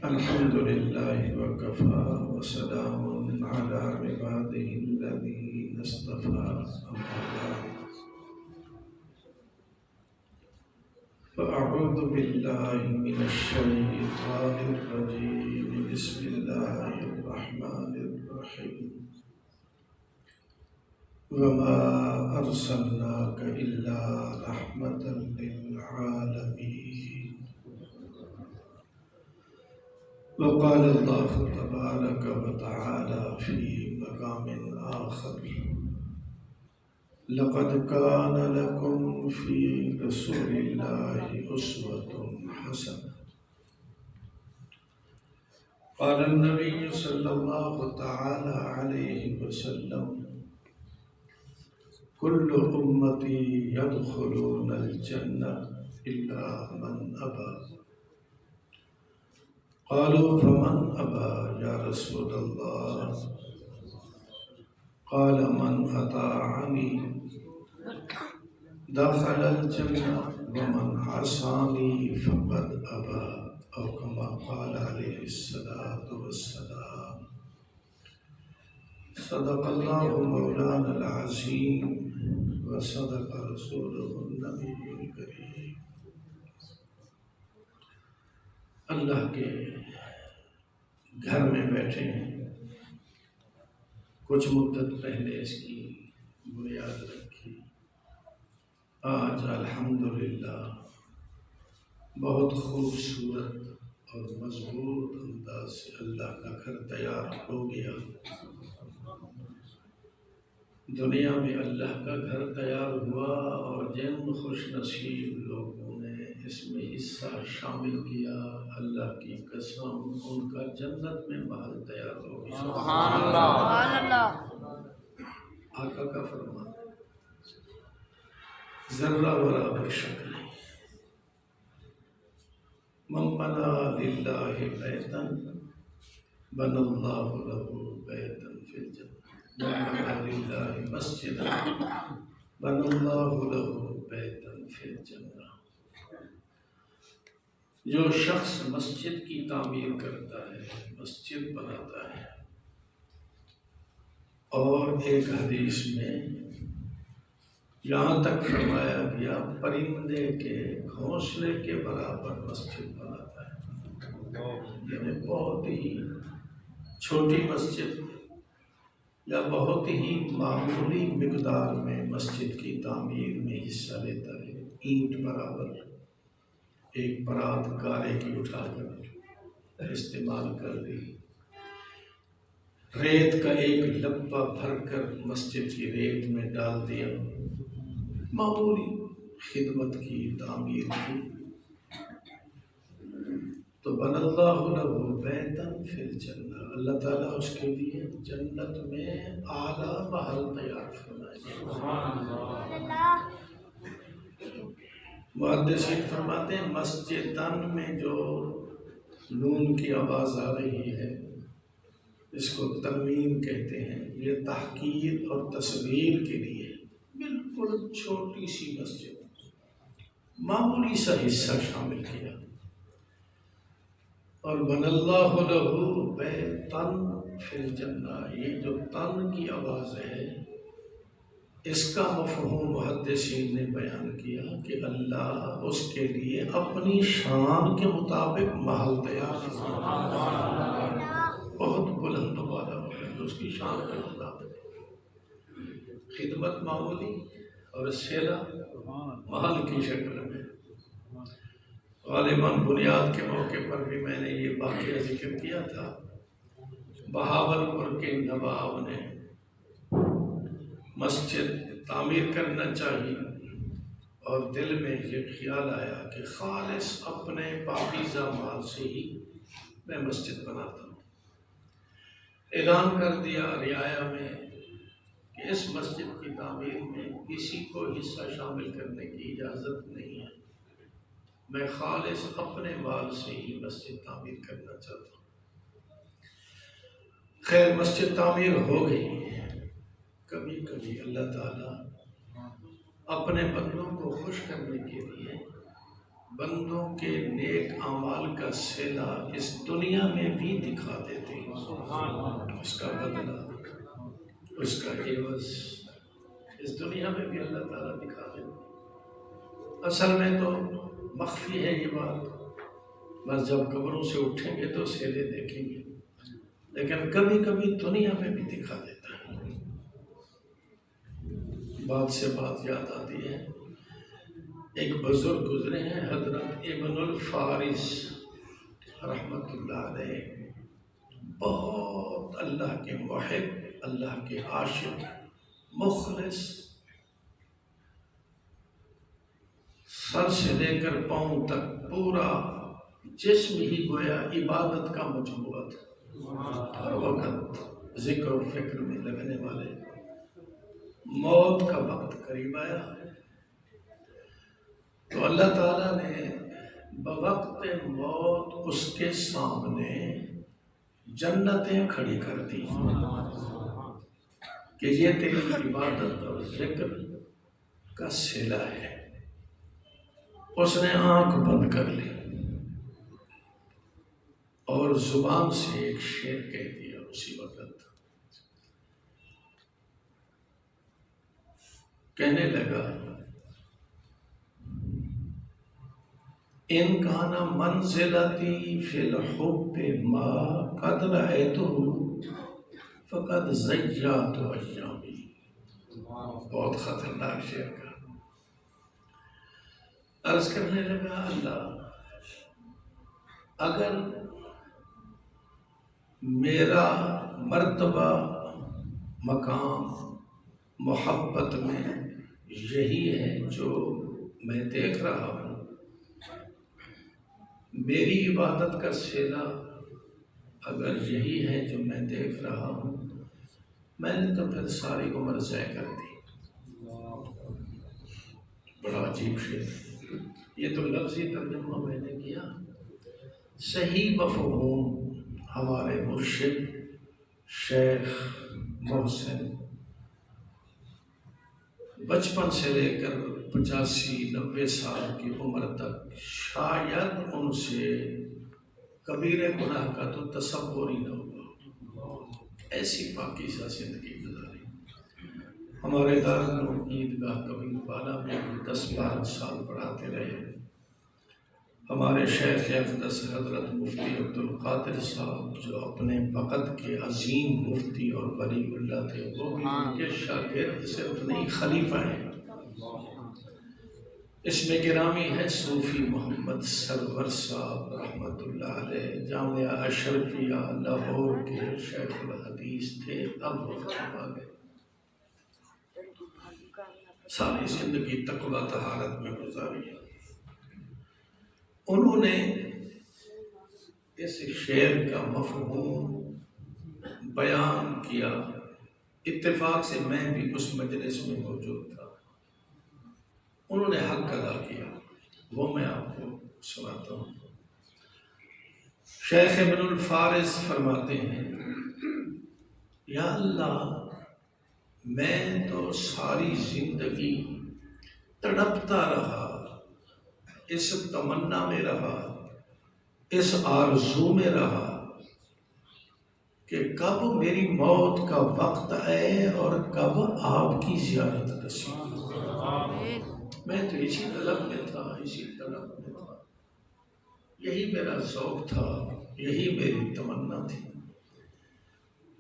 الحمد لله وكفى وسلام على عباده الذين اصطفى أما بعد فأعوذ بالله من الشيطان الرجيم بسم الله الرحمن الرحيم وما أرسلناك إلا رحمة للعالمين وقال الله تبارك وتعالى في مقام آخر لقد كان لكم في رسول الله أسوة حسنة قال النبي صلى الله تعالى عليه وسلم كل أمتي يدخلون الجنة إلا من أبى قالوا فمن أبى يا رسول الله قال من أطاعني دخل الجنة ومن عصاني فقد أبى أو كما قال عليه الصلاة والسلام صدق الله مولانا العظيم وصدق رسوله النبي الكريم. اللہ کے گھر میں بیٹھے ہیں، کچھ مدت پہلے اس کی بنیاد رکھی، آج الحمدللہ بہت خوبصورت اور مضبوط انداز سے اللہ کا گھر تیار ہو گیا۔ دنیا میں اللہ کا گھر تیار ہوا اور جن خوش نصیب لوگوں نے اس میں حصہ شامل کیا، اللہ کی قسم ان کا جنت میں محل تیار ہو گیا۔ سبحان اللہ۔ آقا کا فرمان ذرہ برابر شک نہیں۔ من بنا للہ بیتا بنى الله له بيتا في الجنة من بنى لله مسجدا بنى الله له بيتا في الجنة۔ جو شخص مسجد کی تعمیر کرتا ہے، مسجد بناتا ہے، اور ایک حدیث میں یہاں تک فرمایا گیا پرندے کے گھونسلے کے برابر مسجد بناتا ہے، یعنی بہت ہی چھوٹی مسجد یا بہت ہی معمولی مقدار میں مسجد کی تعمیر میں حصہ لیتا ہے، اینٹ برابر ایک برات گارے کی اٹھا کر استعمال کر دی، ریت کا ایک لبہ بھر کر مسجد کی ریت میں ڈال دیا، معمولی خدمت کی، تعمیر کی، تو بن اللہ لہ بیتا فی الجنہ، اللہ تعالیٰ اس کے لیے جنت میں اعلیٰ محل تیار فرمائے گا۔ محدثین فرماتے ہیں مسجدن میں جو نون کی آواز آ رہی ہے اس کو ترمیم کہتے ہیں، یہ تحقیر اور تصغیر کے لیے بالکل چھوٹی سی مسجد، معمولی سا حصہ شامل کیا، اور بن اللہ لہ بیتن فی الجنہ، یہ جو تن کی آواز ہے اس کا مفہوم محدثین نے بیان کیا کہ اللہ اس کے لیے اپنی شان کے مطابق محل تیار فرمائے، بہت بلند والا ہے اس کی شان کے مطابق، خدمت معمولی اور سیلا محل کی شکل میں۔ غالباً بنیاد کے موقع پر بھی میں نے یہ واقعہ ذکر کیا تھا، بہاولپور کے نواب نے مسجد تعمیر کرنا چاہیے اور دل میں یہ خیال آیا کہ خالص اپنے پاکیزہ مال سے ہی میں مسجد بناتا ہوں، اعلان کر دیا رعایا میں کہ اس مسجد کی تعمیر میں کسی کو حصہ شامل کرنے کی اجازت نہیں ہے، میں خالص اپنے مال سے ہی مسجد تعمیر کرنا چاہتا ہوں۔ خیر مسجد تعمیر ہو گئی۔ کبھی کبھی اللہ تعالیٰ اپنے بندوں کو خوش کرنے کے لیے بندوں کے نیک اعمال کا صلہ اس دنیا میں بھی دکھا دیتے ہیں، اس کا بدلہ، اس کا عوض اس دنیا میں بھی اللہ تعالیٰ دکھا دیتے ہیں۔ اصل میں تو مخفی ہے یہ بات، بس جب قبروں سے اٹھیں گے تو صلے دیکھیں گے، لیکن کبھی کبھی دنیا میں بھی دکھا دیتا ہے۔ بات سے بات یاد آتی ہے، ایک بزرگ گزرے ہیں حضرت ابن الفارس رحمت اللہ علیہ، بہت اللہ کے محب، اللہ کے عاشق، مخلص، سر سے لے کر پاؤں تک پورا جسم ہی گویا عبادت کا مجموعہ تھا، ہر وقت ذکر و فکر میں لگنے والے۔ موت کا وقت قریب آیا تو اللہ تعالیٰ نے بوقت موت اس کے سامنے جنتیں کھڑی کر دی کہ یہ تیری عبادت اور ذکر کا صلہ ہے۔ اس نے آنکھ بند کر لی اور زبان سے ایک شعر کہہ دیا اسی وقت، کہنے لگا ان کان منزلتی فی الحب ما قد رأیتہ فقد ضیعت ایامی۔ بہت خطرناک شعر کا عرض کرنے لگا، اللہ اگر میرا مرتبہ مقام محبت میں یہی ہے جو میں دیکھ رہا ہوں، میری عبادت کا صلہ اگر یہی ہے جو میں دیکھ رہا ہوں، میں نے تو پھر ساری عمر ضائع کر دی۔ بڑا عجیب شعر، یہ تو لفظی ترجمہ میں نے کیا، صحیح مفہوم ہمارے مرشد شیخ محسن بچپن سے لے کر 85-90 سال کی عمر تک شاید ان سے کبیرہ گناہ کا تو تصور ہی نہ ہوا، ایسی پاکیزہ زندگی گزاری۔ ہمارے دارالعلوم عیدگاہ کبیر بالا میں 10-12 سال پڑھاتے رہے۔ ہمارے شیخ اقدس حضرت مفتی عبدالقادر صاحب جو اپنے وقت کے عظیم مفتی اور ولی اللہ تھے، وہ بھی ان کے شاگرد صرف نہیں خلیفہ ہیں۔ اس میں گرامی ہے صوفی محمد سرور صاحب رحمت اللہ علیہ، جامعہ اشرفیہ لاہور کے شیخ الحدیث تھے، اب وہ چھپا گئے۔ ساری زندگی تقویٰ طہارت میں گزاری۔ انہوں نے اس شعر کا مفہوم بیان کیا، اتفاق سے میں بھی اس مجلس میں موجود تھا۔ انہوں نے حق ادا کیا، وہ میں آپ کو سناتا ہوں۔ شیخ ابن الفارس فرماتے ہیں، یا اللہ میں تو ساری زندگی تڑپتا رہا، اس تمنا میں رہا، اس آرزو میں رہا کہ کب میری موت کا وقت آئے اور کب آپ کی زیارت نصیب ہو۔ میں تو اسی طلب میں تھا، اسی طلب میں تھا، یہی میرا ذوق تھا، یہی میری تمنا تھی،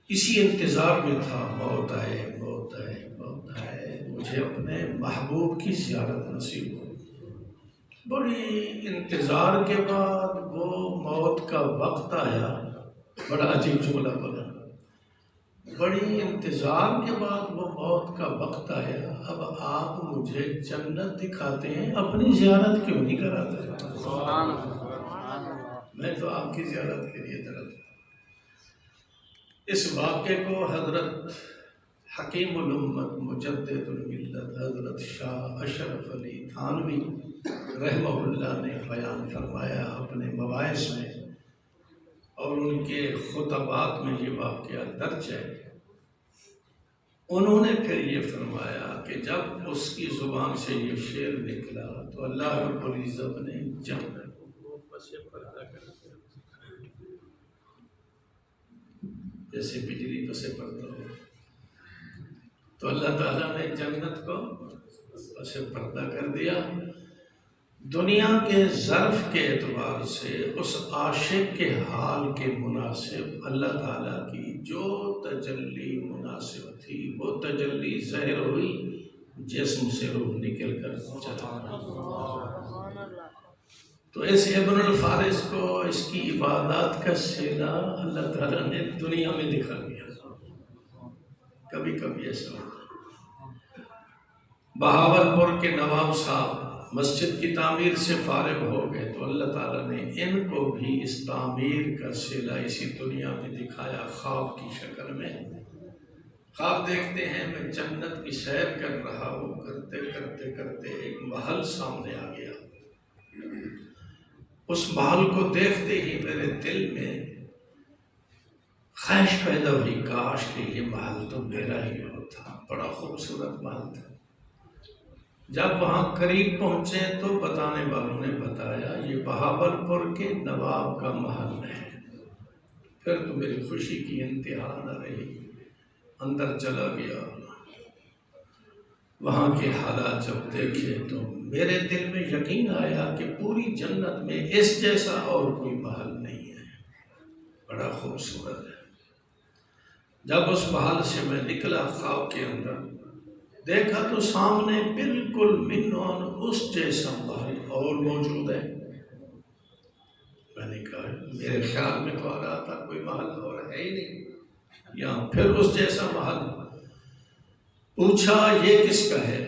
اسی انتظار میں تھا، موت آئے موت آئے موت آئے، مجھے اپنے محبوب کی زیارت نصیب ہو۔ بڑی انتظار کے بعد وہ موت کا وقت آیا، بڑا عجیب جملہ بنا، بڑی انتظار کے بعد وہ موت کا وقت آیا، اب آپ مجھے جنت دکھاتے ہیں، اپنی زیارت کیوں نہیں کراتے؟ میں تو آپ کی زیارت کے لیے طرف۔ اس واقعے کو حضرت حکیم الامت مجدد الملت حضرت شاہ اشرف علی تھانوی رحمہ اللہ نے بیان فرمایا اپنے مواعظ میں، اور ان کے خطبات میں یہ واقعہ درج ہے۔ انہوں نے پھر یہ فرمایا کہ جب اس کی زبان سے یہ شعر نکلا تو اللہ رب العزت نے جنت کو پس پردہ کر دیا، جیسے بجلی پس پردہ ہو، تو اللہ تعالیٰ نے جنت کو پس پردہ کر دیا۔ دنیا کے ظرف کے اعتبار سے اس عاشق کے حال کے مناسب اللہ تعالیٰ کی جو تجلی مناسب تھی وہ تجلی ظاہر ہوئی، جسم سے روح نکل کر چلا۔ تو اس ابن الفارس کو اس کی عبادات کا سیلا اللہ تعالیٰ نے دنیا میں دکھا دیا۔ کبھی کبھی ایسا ہوتا۔ بہاول پور کے نواب صاحب مسجد کی تعمیر سے فارغ ہو گئے تو اللہ تعالیٰ نے ان کو بھی اس تعمیر کا سیلا اسی دنیا میں دکھایا، خواب کی شکل میں۔ خواب دیکھتے ہیں میں جنت کی سیر کر رہا ہوں، کرتے کرتے کرتے ایک محل سامنے آ گیا۔ اس محل کو دیکھتے ہی میرے دل میں خواہش پیدا ہوئی، کاش کہ یہ محل تو میرا ہی ہوتا، بڑا خوبصورت محل تھا۔ جب وہاں قریب پہنچے تو بتانے والوں نے بتایا یہ بہاول پور کے نواب کا محل ہے۔ پھر تو میری خوشی کی انتہا نہ رہی، اندر چلا گیا، وہاں کے حالات جب دیکھے تو میرے دل میں یقین آیا کہ پوری جنت میں اس جیسا اور کوئی محل نہیں ہے، بڑا خوبصورت ہے۔ جب اس محل سے میں نکلا خواب کے اندر دیکھا تو سامنے بالکل منوان اس جیسا محل اور موجود ہے۔ میں نے کہا میرے خیال میں تو آ رہا تھا کوئی محل اور ہے ہی نہیں، یہاں پھر اس جیسا محل۔ پوچھا یہ کس کا ہے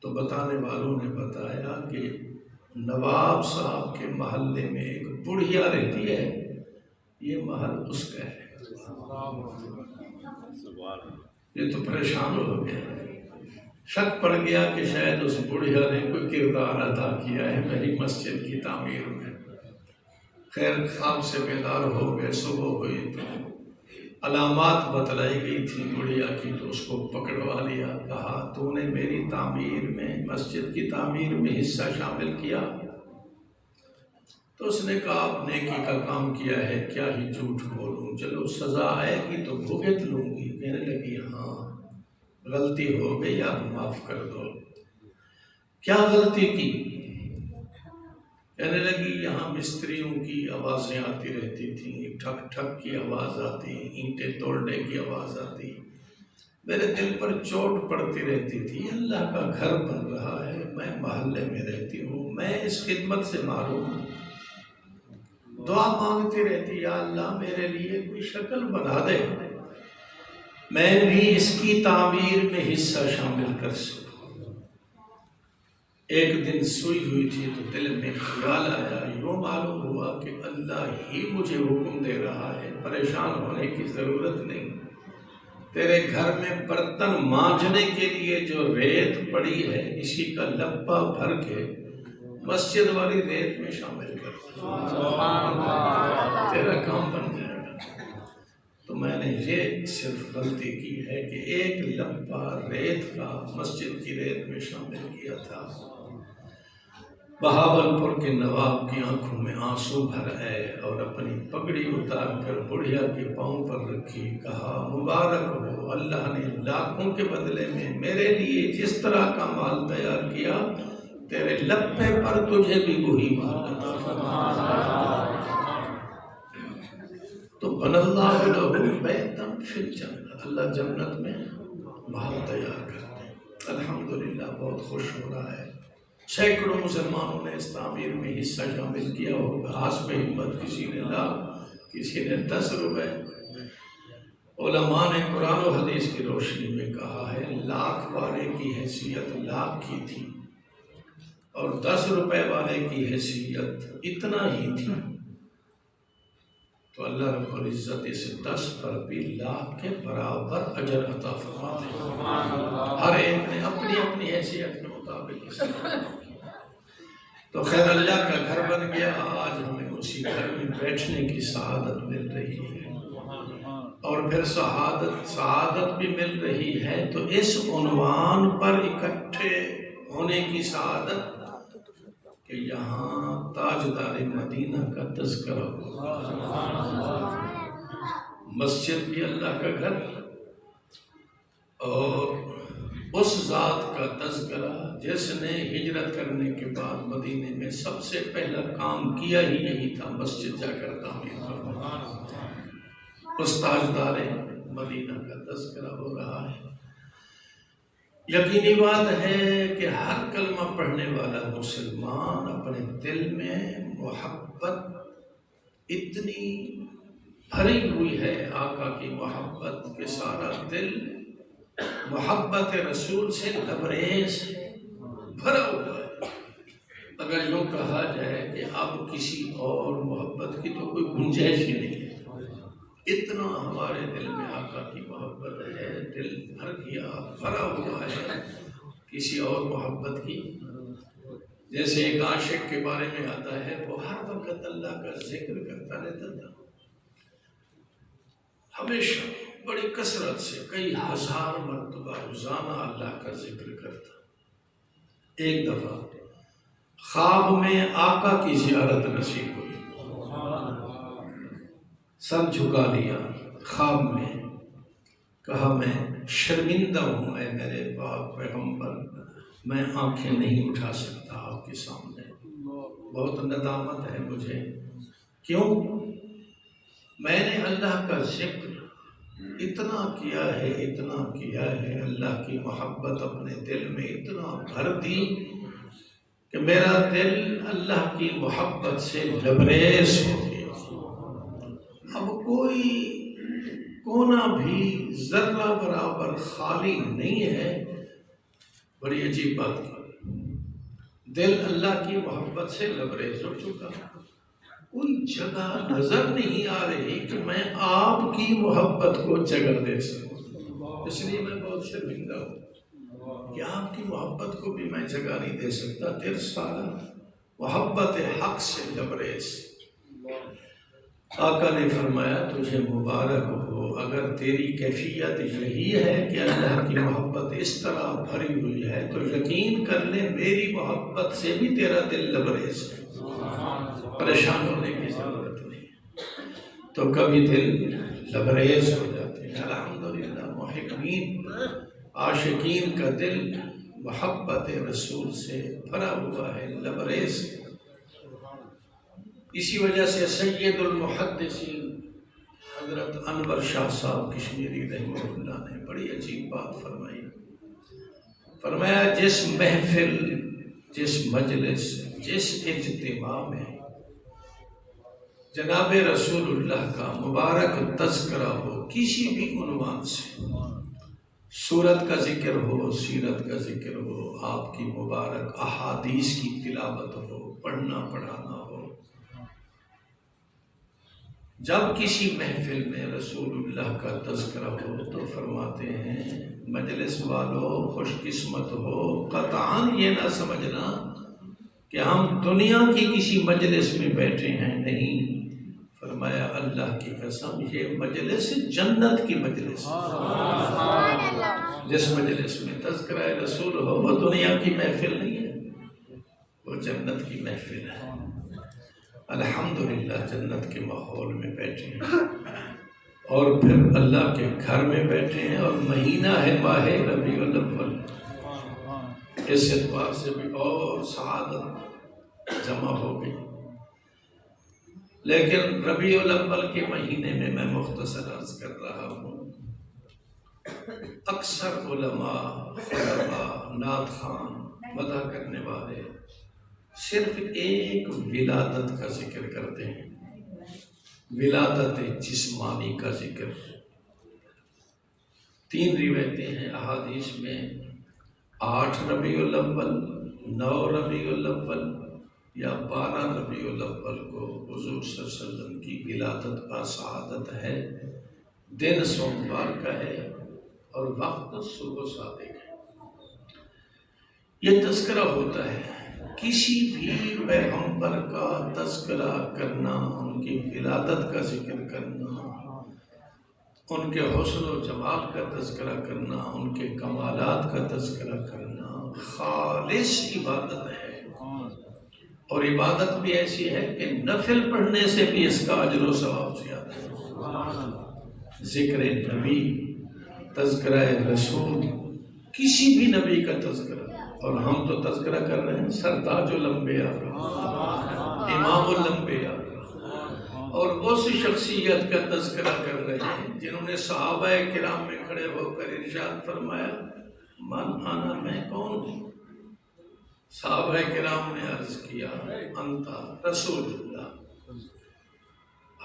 تو بتانے والوں نے بتایا کہ نواب صاحب کے محلے میں ایک بڑھیا رہتی ہے، یہ محل اس کا ہے۔ یہ تو پریشان ہو گیا، شک پڑ گیا کہ شاید اس بڑھیا نے کوئی کردار ادا کیا ہے میری مسجد کی تعمیر میں۔ خیر خواب سے بیدار ہو گئے، صبح ہوئی تو علامات بتلائی گئی تھی بڑھیا کی، تو اس کو پکڑوا لیا، کہا تو نے میری تعمیر میں، مسجد کی تعمیر میں حصہ شامل کیا؟ تو اس نے کہا آپ نیکی کا کام کیا ہے، کیا ہی جھوٹ بولوں، چلو سزا آئے گی تو بھگت لوں گی۔ کہنے لگی ہاں غلطی ہو گئی، آپ معاف کر دو۔ کیا غلطی کی؟ کہنے لگی یہاں مستریوں کی آوازیں آتی رہتی تھیں، ٹھک ٹھک کی آواز آتی، اینٹیں توڑنے کی آواز آتی، میرے دل پر چوٹ پڑتی رہتی تھی۔ اللہ کا گھر بن رہا ہے، میں محلے میں رہتی ہوں، میں اس خدمت سے محروم ہوں، دعا مانگتی رہتی یا اللہ میرے لیے کوئی شکل بنا دے، میں بھی اس کی تعمیر میں حصہ شامل کر سکوں۔ ایک دن سوئی ہوئی تھی تو دل میں خیال آیا، یوں معلوم ہوا کہ اللہ ہی مجھے حکم دے رہا ہے، پریشان ہونے کی ضرورت نہیں، تیرے گھر میں برتن مانجنے کے لیے جو ریت پڑی ہے اسی کا لپا بھر کے مسجد والی ریت میں شامل کر، تیرا کام بن جائے گا۔ تو میں نے یہ صرف غلطی کی ہے کہ ایک لمبا ریت کا مسجد کی ریت میں شامل کیا تھا۔ بہاول پور کے نواب کی آنکھوں میں آنسو بھر آئے اور اپنی پگڑی اتار کر بڑھیا کے پاؤں پر رکھی، کہا مبارک ہو، اللہ نے لاکھوں کے بدلے میں میرے لیے جس طرح کا مال تیار کیا، تیرے لپے پر تجھے بھی وہی مال عطا فرمائے۔ تو بن اللہ لہ بیتن فی الجنہ، اللہ جنت میں محل تیار کرتے ہیں۔ الحمدللہ بہت خوش ہو رہا ہے، سینکڑوں مسلمانوں نے اس تعمیر میں حصہ شامل کیا ہوگا، حسب ہمت کسی نے لاکھ، کسی نے 10 روپے۔ علماء نے قرآن و حدیث کی روشنی میں کہا ہے لاکھ والے کی حیثیت لاکھ کی تھی اور 10 روپے والے کی حیثیت اتنا ہی تھی، تو اللہ رب العزت اس 10 پر بھی لاکھ کے برابر اجر عطا فرماتے ہیں، ہر ایک نے اپنی اپنی حیثیت کے مطابق۔ تو خیر اللہ کا گھر بن گیا، آج ہمیں اسی گھر میں بیٹھنے کی سعادت مل رہی ہے۔ اور پھر سعادت بھی مل رہی ہے، تو اس عنوان پر اکٹھے ہونے کی سعادت کہ یہاں تاجدار مدینہ کا تذکرہ ہو، مسجد بھی اللہ کا گھر، اور اس ذات کا تذکرہ جس نے ہجرت کرنے کے بعد مدینے میں سب سے پہلا کام کیا ہی یہی تھا، مسجد جا کر تعمیر کرنا، اس تاجدار مدینہ کا تذکرہ ہو رہا ہے۔ یقینی بات ہے کہ ہر کلمہ پڑھنے والا مسلمان اپنے دل میں محبت اتنی بھری ہوئی ہے، آقا کی محبت کہ سارا دل محبت رسول سے لبریز بھرا ہوا ہے۔ اگر یوں کہا جائے کہ اب کسی اور محبت کی تو کوئی گنجائش ہی نہیں ہے، اتنا ہمارے دل میں آقا کی محبت ہے، دل بھر گیا، بھرا ہوا ہے کسی اور محبت کی۔ جیسے ایک عاشق کے بارے میں آتا ہے، وہ ہر وقت اللہ کا ذکر کرتا رہتا تھا، ہمیشہ بڑی کثرت سے کئی ہزار مرتبہ روزانہ اللہ کا ذکر کرتا۔ ایک دفعہ خواب میں آقا کی زیارت نصیب ہوئی، سر جھکا لیا، خواب میں کہا میں شرمندہ ہوں اے میرے پاک پیغمبر، میں آنکھیں نہیں اٹھا سکتا آپ کے سامنے، بہت ندامت ہے مجھے۔ کیوں؟ میں نے اللہ کا ذکر اتنا کیا ہے، اللہ کی محبت اپنے دل میں اتنا بھر دی کہ میرا دل اللہ کی محبت سے لبریز ہو گیا۔ اب کوئی کونا بھی ذرہ برابر خالی نہیں ہے۔ بڑی عجیب بات کی، دل اللہ کی محبت سے لبریز ہو چکا، کوئی جگہ نظر نہیں آ رہی کہ میں آپ کی محبت کو جگہ دے سکوں، اس لیے میں بہت شرمندہ ہوں کہ آپ کی محبت کو بھی میں جگہ نہیں دے سکتا، دل سارا محبت حق سے لبریز۔ آقا نے فرمایا تجھے مبارک ہو، اگر تیری کیفیت یہی ہے کہ اللہ کی محبت اس طرح بھری ہوئی ہے تو یقین کر لے میری محبت سے بھی تیرا دل لبریز ہے، پریشان ہونے کی ضرورت نہیں۔ تو کبھی دل لبریز ہو جاتے ہیں، الحمدللہ محبین عاشقین کا دل محبت رسول سے بھرا ہوا ہے، لبریز۔ اسی وجہ سے سید المحدثین حضرت انور شاہ صاحب کشمیری رحمہ اللہ نے بڑی عجیب بات فرمائی، فرمایا جس محفل، جس مجلس، جس اجتماع میں جناب رسول اللہ کا مبارک تذکرہ ہو کسی بھی عنوان سے، سورت کا ذکر ہو، سیرت کا ذکر ہو، آپ کی مبارک احادیث کی تلاوت ہو، پڑھنا پڑھانا ہو، جب کسی محفل میں رسول اللہ کا تذکرہ ہو تو فرماتے ہیں مجلس والوں خوش قسمت ہو، قطعاً یہ نہ سمجھنا کہ ہم دنیا کی کسی مجلس میں بیٹھے ہیں، نہیں، فرمایا اللہ کی قسم یہ مجلس جنت کی مجلس، جس مجلس میں تذکرہ رسول ہو وہ دنیا کی محفل نہیں ہے، وہ جنت کی محفل ہے۔ الحمدللہ جنت کے ماحول میں بیٹھے ہیں، اور پھر اللہ کے گھر میں بیٹھے ہیں، اور مہینہ ہے ماہ ربیع الاول، اس اعتبار سے بھی اور سعادت جمع ہو گئی۔ لیکن ربیع الاول کے مہینے میں میں مختصر عرض کر رہا ہوں، اکثر علماء، نعت خوان، مدح کرنے والے صرف ایک ولادت کا ذکر کرتے ہیں، ولادت جسمانی کا ذکر۔ 3 روایتیں ہیں احادیث میں، 8 ربیع الاول، 9 ربیع الاول یا 12 ربیع الاول کو حضور صلی اللہ علیہ وسلم کی ولادت کا سعادت ہے، دن سوموار کا ہے اور وقت صبح صادق ہے۔ یہ تذکرہ ہوتا ہے، کسی بھی پیغمبر کا تذکرہ کرنا، ان کی ولادت کا ذکر کرنا، ان کے حسن و جمال کا تذکرہ کرنا، ان کے کمالات کا تذکرہ کرنا خالص عبادت ہے، اور عبادت بھی ایسی ہے کہ نفل پڑھنے سے بھی اس کا اجر و ثواب زیادہ ہے۔ ذکر نبی، تذکرہ رسول، کسی بھی نبی کا تذکرہ، اور ہم تو تذکرہ کر رہے ہیں سرتاج الانبیاء، امام الانبیاء، اور اس شخصیت کا تذکرہ کر رہے ہیں جنہوں نے صحابہ کرام میں کھڑے ہو کر ارشاد فرمایا من انا، میں کون ہوں؟ صحابہ کرام نے عرض کیا انت رسول اللہ،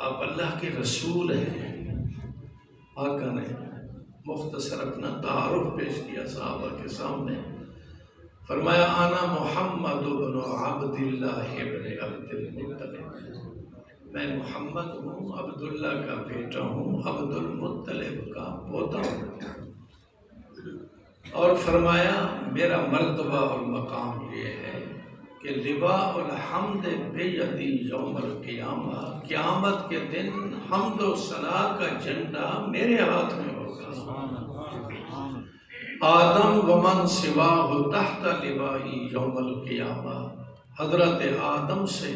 آپ اللہ کے رسول ہیں۔ آقا نے مختصر اپنا تعارف پیش کیا صحابہ کے سامنے، فرمایا انا محمد بن عبد اللہ ابن عبد المطلب، میں محمد ہوں، عبداللہ کا بیٹا ہوں، عبد المطلب کا پوتا ہوں۔ اور فرمایا میرا مرتبہ اور مقام یہ ہے کہ لواء الحمد بیدی یوم القیامہ، قیامت کے دن حمد و ثنا کا جھنڈا میرے ہاتھ میں ہوگا۔ آدم ومن سواہ تحت لوائی یوم القیامہ، حضرت آدم سے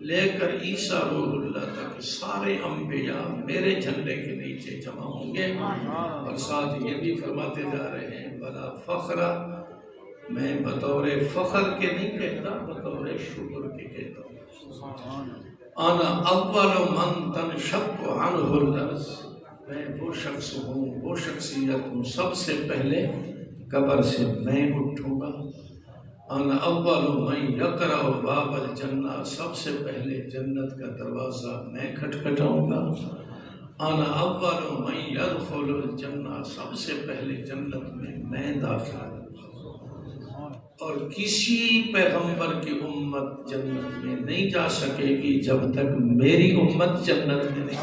لے کر عیسیٰ روح اللہ تک سارے انبیاء میرے جھنڈے کے نیچے جمع ہوں گے۔ اور ساتھ یہ بھی فرماتے جا رہے ہیں بلا فخر، میں بطور فخر کے نہیں کہتا، بطور شکر کے کہتا ہوں۔ انا اول من تنشق عنہ الارض، میں وہ شخص ہوں، وہ شخصیت ہوں، سب سے پہلے قبر سے میں اٹھوں گا۔ انا اول من یقرع باب الجنہ، سب سے پہلے جنت کا دروازہ میں کھٹکھٹاؤں گا۔ انا اول من یدخل الجنہ، سب سے پہلے جنت میں داخل ہوں گا، اور کسی پیغمبر کی امت جنت میں نہیں جا سکے گی جب تک میری امت جنت میں نہیں۔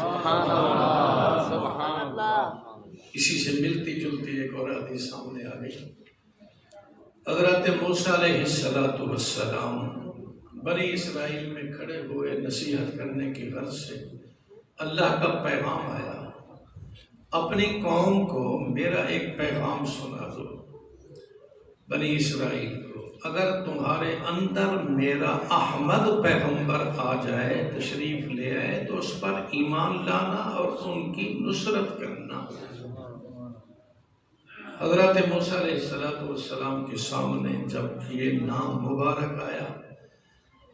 سبحان اللہ۔ اسی سے ملتی جلتی ایک اور حدیث سامنے آ گئی۔ حضرت موسیٰ علیہ السلام بنی اسرائیل میں کھڑے ہوئے نصیحت کرنے کی غرض سے، اللہ کا پیغام آیا، اپنی قوم کو میرا ایک پیغام سنا دو، بنی اسرائیل کو، اگر تمہارے اندر میرا احمد پیغمبر آ جائے، تشریف لے آئے، تو اس پر ایمان لانا اور ان کی نصرت کرنا۔ حضرت موسیٰ علیہ السلام کے سامنے جب یہ نام مبارک آیا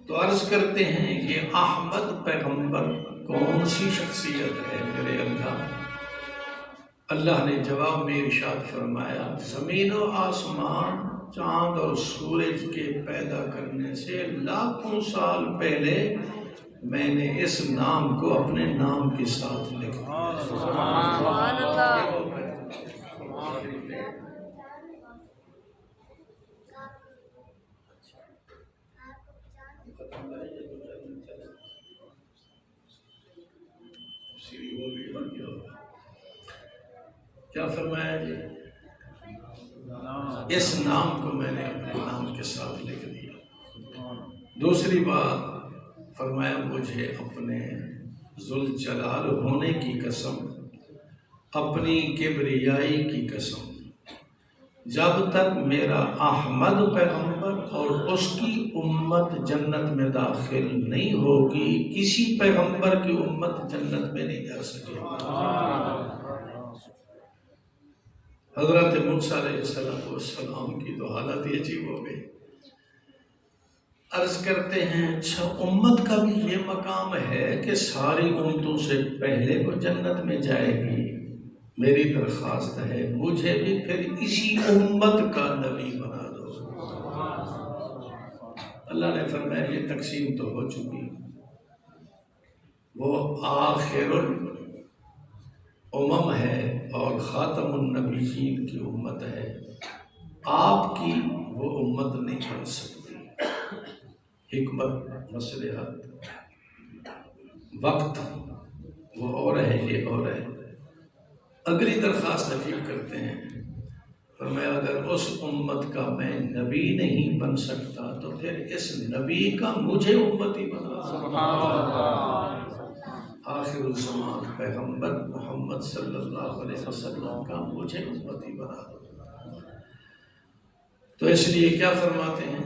تو عرض کرتے ہیں یہ احمد پیغمبر کون سی شخصیت ہے میرے اللہ؟ اللہ نے جواب میں ارشاد فرمایا زمین و آسمان، چاند اور سورج کے پیدا کرنے سے لاکھوں سال پہلے میں نے اس نام کو اپنے نام کے ساتھ لکھا۔ سبحان اللہ۔ کیا فرمایا جی؟ اس نام کو میں نے اپنے نام کے ساتھ لکھ دیا۔ دوسری بات فرمایا مجھے اپنے ذوالجلال ہونے کی قسم، اپنی کبریائی کی قسم، جب تک میرا احمد پیغمبر اور اس کی امت جنت میں داخل نہیں ہوگی، کسی پیغمبر کی امت جنت میں نہیں جا سکے۔ حضرت موسیٰ علیہ السلام کی تو حالت ہی عجیب ہو گئی، عرض کرتے ہیں اچھا امت کا بھی یہ مقام ہے کہ ساری امتوں سے پہلے وہ جنت میں جائے گی، میری درخواست ہے مجھے بھی پھر اسی امت کا نبی بنا دو۔ اللہ نے فرمایا یہ تقسیم تو ہو چکی، وہ آخر الامم ہے اور خاتم النبیین کی امت ہے، آپ کی وہ امت نہیں بن سکتی۔ حکمت، مصلحت، وقت وہ اور ہے، یہ اور ہے۔ اگلی درخواست حقیق کرتے ہیں، فرمایا اگر اس امت کا میں نبی نہیں بن سکتا تو پھر اس نبی کا مجھے امتی بنا۔ آخر الزمان پیغمبر محمد صلی اللہ علیہ وسلم کا مجھے امتی بنا دو۔ تو اس لیے کیا فرماتے ہیں،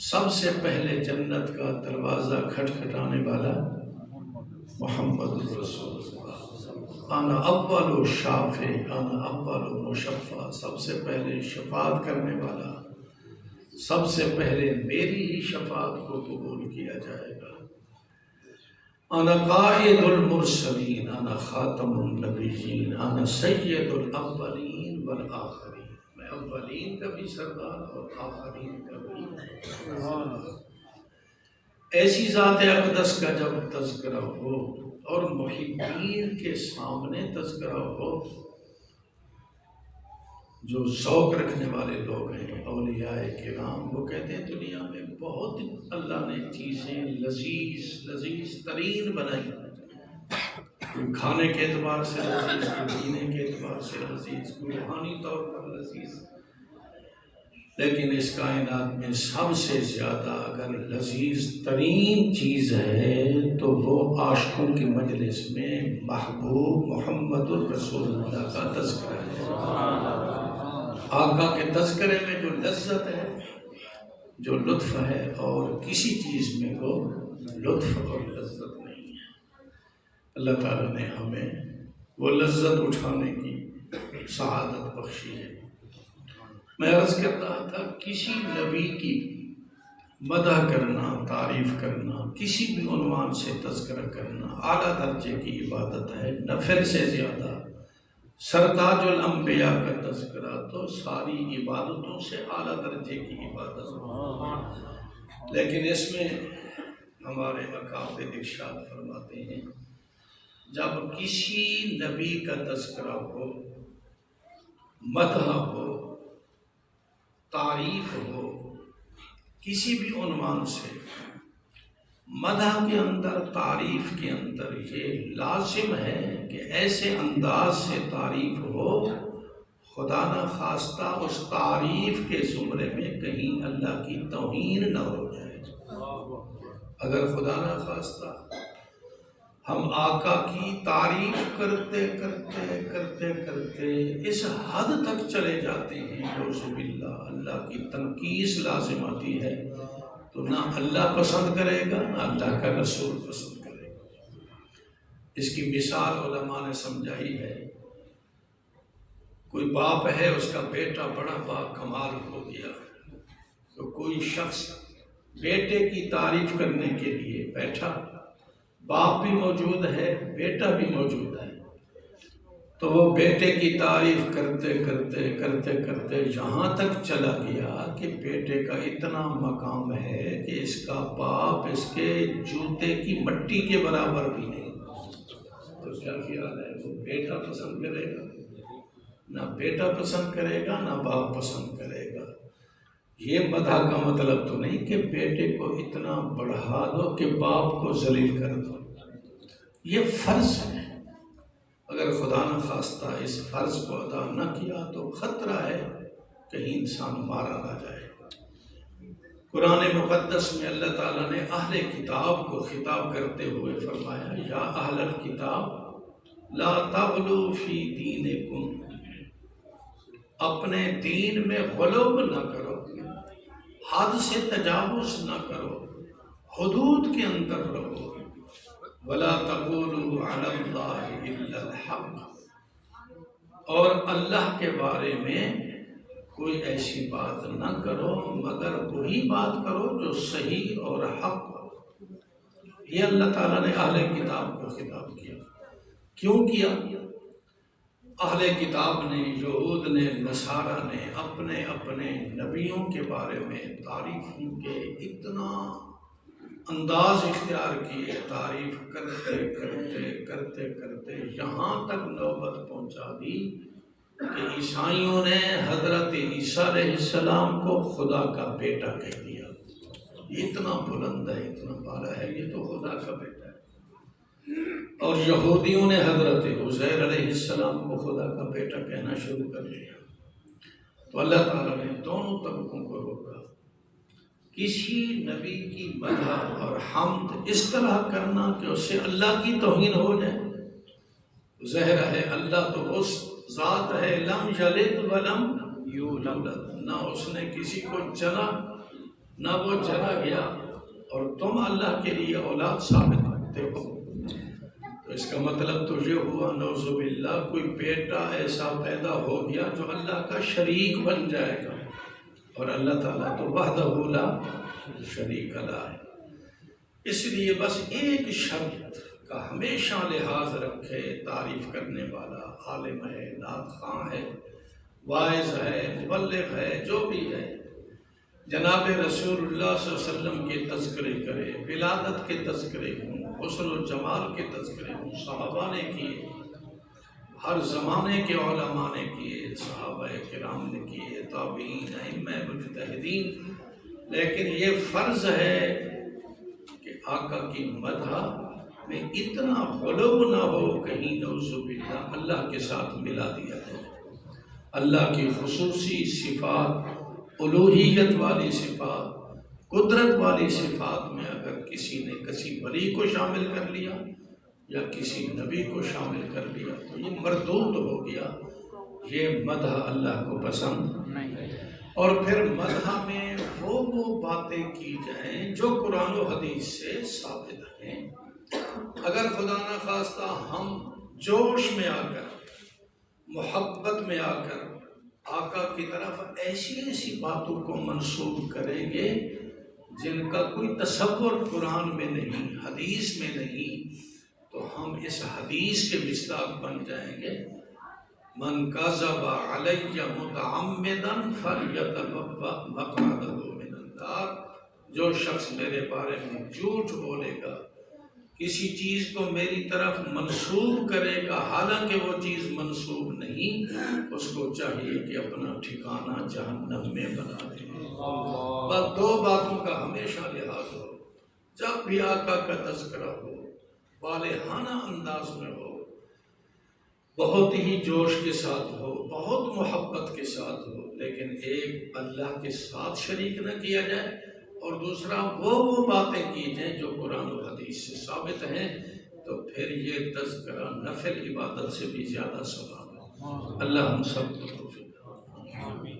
سب سے پہلے جنت کا دروازہ کھٹکھٹانے والا محمد رسول اللہ، انا اول شافع انا اول مشفع، سب سے پہلے شفاعت کرنے والا، سب سے پہلے میری ہی شفاعت کو قبول کیا جائے گا۔ انا قائد المرسلین انا خاتم النبیین انا سید الاولین والآخرین، میں اولین کا بھی سردار اور آخرین کا بھی۔ ایسی ذات اقدس کا جب تذکرہ ہو اور محبین کے سامنے تذکرہ ہو، جو ذوق رکھنے والے لوگ ہیں اولیاء کرام، وہ کہتے ہیں دنیا میں بہت اللہ نے چیزیں لذیذ ترین بنائی، کوئی کھانے کے اعتبار سے لذیذ، کوئی پینے کے اعتبار سے لذیذ، کوئی روحانی طور پر لذیذ، لیکن اس کائنات میں سب سے زیادہ اگر لذیذ ترین چیز ہے تو وہ عاشقوں کی مجلس میں محبوب محمد الرسول اللہ کا تذکرہ ہے۔ آقا کے تذکرے میں جو لذت ہے، جو لطف ہے، اور کسی چیز میں وہ لطف اور لذت نہیں ہے۔ اللہ تعالیٰ نے ہمیں وہ لذت اٹھانے کی سعادت بخشی ہے۔ میں عرض کر رہا تھا، کسی نبی کی مدح کرنا، تعریف کرنا، کسی بھی عنوان سے تذکرہ کرنا اعلیٰ درجے کی عبادت ہے، نفل سے زیادہ۔ سرتاج الانبیاء کا تذکرہ تو ساری عبادتوں سے اعلیٰ درجے کی عبادت ہے، لیکن اس میں ہمارے اکابر ارشاد فرماتے ہیں، جب کسی نبی کا تذکرہ ہو، مدح ہو، تعریف ہو، کسی بھی عنوان سے، مدح کے اندر، تعریف کے اندر یہ لازم ہے کہ ایسے انداز سے تعریف ہو خدا نہ خواستہ اس تعریف کے زمرے میں کہیں اللہ کی توہین نہ ہو جائے۔ اگر خدا نہ خواستہ ہم آقا کی تعریف کرتے کرتے کرتے کرتے اس حد تک چلے جاتے ہیں، نعوذ باللہ، اللہ کی تنقیص لازم آتی ہے، تو نہ اللہ پسند کرے گا نہ اللہ کا رسول پسند کرے گا۔ اس کی مثال علماء نے سمجھائی ہے، کوئی باپ ہے، اس کا بیٹا بڑا با کمال ہو گیا، تو کوئی شخص بیٹے کی تعریف کرنے کے لیے بیٹھا، باپ بھی موجود ہے، بیٹا بھی موجود ہے، تو وہ بیٹے کی تعریف کرتے کرتے کرتے کرتے یہاں تک چلا گیا کہ بیٹے کا اتنا مقام ہے کہ اس کا باپ اس کے جوتے کی مٹی کے برابر بھی نہیں۔ تو کیا خیال ہے، وہ بیٹا پسند کرے گا؟ نہ بیٹا پسند کرے گا نہ باپ پسند کرے گا۔ یہ مدح کا مطلب تو نہیں کہ بیٹے کو اتنا بڑھا دو کہ باپ کو ذلیل کر دو، یہ فرض ہے۔ اگر خدا نہ خواستہ اس فرض کو ادا نہ کیا تو خطرہ ہے کہیں انسان مارا نہ جائے۔ قرآن مقدس میں اللہ تعالیٰ نے اہل کتاب کو خطاب کرتے ہوئے فرمایا، یا اہل الکتاب لا تغلوا فی دینکم، اپنے دین میں غلو نہ کرو، حد سے تجاوز نہ کرو، حدود کے اندر رہو، وَلَا تَقُولُوا عَلَى اللَّهِ إِلَّا الْحَقَّ، اور اللہ کے بارے میں کوئی ایسی بات نہ کرو مگر وہی بات کرو جو صحیح اور حق ہو۔ یہ اللہ تعالیٰ نے اہل کتاب کو خطاب کیا۔ کیوں کیا؟ اہل کتاب نے، یہود نے، نصارہ نے اپنے اپنے نبیوں کے بارے میں تعریفوں کے اتنا انداز اختیار کیے، تعریف کرتے کرتے کرتے کرتے یہاں تک نوبت پہنچا دی کہ عیسائیوں نے حضرت عیسیٰ علیہ السلام کو خدا کا بیٹا کہہ دیا۔ اتنا بلند ہے، اتنا بالا ہے، یہ تو خدا کا بیٹا ہے۔ اور یہودیوں نے حضرت عزیر علیہ السلام کو خدا کا بیٹا کہنا شروع کر دیا۔ تو اللہ تعالیٰ نے دونوں طبقوں کو روکا۔ کسی نبی کی مدح اور حمد اس طرح کرنا کہ اس سے اللہ کی توہین ہو جائے. ظاہر ہے اللہ تو اس ذات ہے لم یلد ولم یولد، نہ اس نے کسی کو جنا نہ وہ جنا گیا، اور تم اللہ کے لیے اولاد ثابت کرتے ہو. تو اس کا مطلب تو یہ ہوا نعوذ باللہ کوئی بیٹا ایسا پیدا ہو گیا جو اللہ کا شریک بن جائے گا، اور اللہ تعالیٰ تو وحدہ لا شریک لا ہے. اس لیے بس ایک شرط کا ہمیشہ لحاظ رکھے، تعریف کرنے والا عالم ہے، نعت خواں ہے، واعظ ہے، مبلغ ہے، جو بھی ہے، جناب رسول اللہ صلی اللہ علیہ وسلم کے تذکرے کرے، ولادت کے تذکرے ہوں، حسن و جمال کے تذکرے ہوں. صحابہ نے کیے، ہر زمانے کے علماء نے کیے، صحابہ کرام نے کیے، تابعین، ائمہ مجتہدین. لیکن یہ فرض ہے کہ آقا کی مدح میں اتنا غلو نہ ہو کہیں نعوذ باللہ اللہ کے ساتھ ملا دیا جائے. اللہ کی خصوصی صفات، الوہیت والی صفات، قدرت والی صفات میں اگر کسی نے کسی ولی کو شامل کر لیا یا کسی نبی کو شامل کر لیا تو یہ مردود ہو گیا. یہ مدح اللہ کو پسند نہیں. اور پھر مدح میں وہ باتیں کی جائیں جو قرآن و حدیث سے ثابت ہیں. اگر خدا نہ خواستہ ہم جوش میں آ کر، محبت میں آ کر آقا کی طرف ایسی ایسی باتوں کو منسوب کریں گے جن کا کوئی تصور قرآن میں نہیں، حدیث میں نہیں، تو ہم اس حدیث کے مصداق بن جائیں گے. من کذب علی متعمدا فلیتبوأ مقعدہ من النار. جو شخص میرے بارے میں جھوٹ بولے گا، کسی چیز کو میری طرف منسوب کرے گا حالانکہ وہ چیز منسوب نہیں، اس کو چاہیے کہ اپنا ٹھکانہ جہنم میں بنا دے. بس دو باتوں کا ہمیشہ لحاظ ہو. جب بھی آقا کا تذکرہ ہو، والہانہ انداز میں ہو، بہت ہی جوش کے ساتھ ہو، بہت محبت کے ساتھ ہو، لیکن ایک اللہ کے ساتھ شریک نہ کیا جائے، اور دوسرا وہ باتیں کی جائیں جو قرآن و حدیث سے ثابت ہیں. تو پھر یہ تذکرہ نفل عبادت سے بھی زیادہ ثواب ہے. اللہ ہم سب کو توفیق دے.